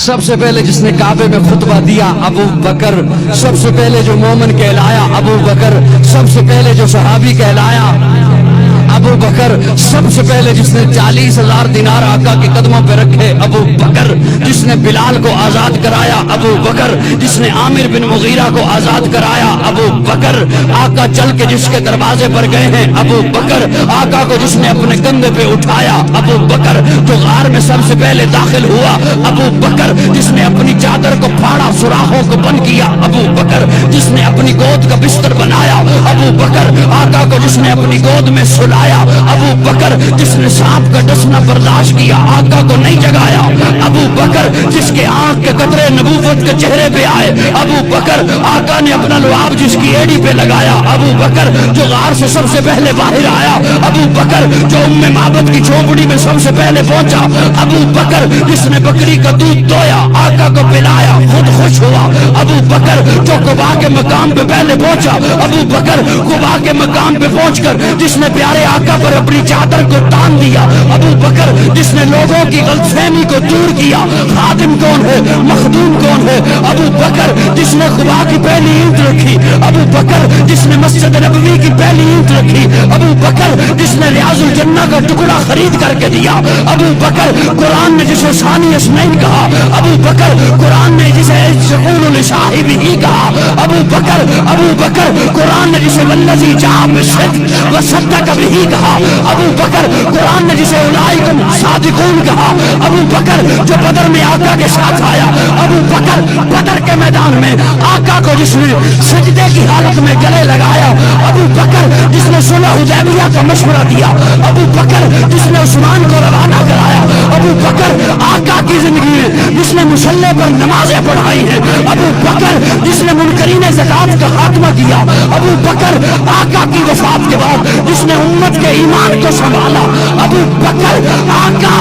سب سے پہلے جس نے کعبے میں خطبہ دیا ابو بکر، سب سے پہلے جو مومن کہلایا ابو بکر، سب سے پہلے جو صحابی کہلایا ابو بکر، سب سے پہلے جس نے 40,000 دینار آقا کے قدموں پہ رکھے ابو بکر، جس نے بلال کو آزاد کرایا ابو بکر، جس نے عامر بن مغیرہ کو آزاد کرایا ابو بکر، آقا چل کے جس کے دروازے پر گئے ہیں ابو بکر، آقا کو جس نے اپنے کندھے پہ اٹھایا ابو بکر، جو غار میں سب سے پہلے داخل ہوا ابو بکر، جس نے اپنی چادر کو پھاڑا سوراخوں کو بند کیا ابو بکر، جس نے اپنی گود کا بستر بنایا ابو بکر، آقا کو جس نے اپنی گود میں سلایا ابو بکر، جس نے سانپ کا ڈسنا برداشت کیا آقا کو نہیں جگایا ابو بکر، جس کے آنکھ کے قطرے نبوت کے چہرے پہ آئے ابو بکر، آقا نے اپنا لعاب جس کی ایڑی پہ لگایا ابو بکر، جو غار سے سب سے پہلے باہر آیا ابو بکر، جو ام معبد کی جھونپڑی میں سب سے پہلے پہنچا ابو بکر، جس نے بکری کا دودھ دویا آقا کو پلایا خود خوش ہوا ابو بکر، جو قباء کے مقام پہ پہلے پہنچا ابو بکر، قباء کے مقام پہ پہنچ کر جس نے پیارے آقا پر اپنی چادر کو تان دیا ابو بکر، جس نے لوگوں کی غلط فہمی کو دور کیا خادم کون ہے مخدوم کون ہے ابو بکر، جس نے قباء کی پہلی اینٹ رکھی ابو بکر، جس نے مسجد نبوی کی پہلی اینٹ رکھی ابو بکر، جس نے ریاض الجنہ کا ٹکڑا خرید کر کے دیا ابو بکر، قرآن نے جسے ثانی اسنین کہا ابو بکر، قرآن نے جسے شعور لصاحب ہی کہا ابو بکر، قرآن نے جسے والذی جاء بالصدق وصدق بہ کہا ابو بکر، قرآن نے جسے اولئک صادقون کہا ابو بکر، جو بدر میں آقا کے ساتھ آیا ابو بکر، بدر کے میدان میں آقا کو جس نے سجدے کی حالت میں گلے لگایا ابو بکر، جس نے صلح حدیبیہ کا مشورہ دیا ابو بکر، جس نے عثمان کو روانہ کرایا ابو بکر، آقا کی زندگی میں جس نے مصلی پر نمازیں پڑھائی ہیں ابو بکر، جس نے منکرین زکات کا خاتمہ کیا ابو بکر، آقا کی وفات کے بعد جس نے امت کے ایمان کو سنبھالا ابو بکر، آقا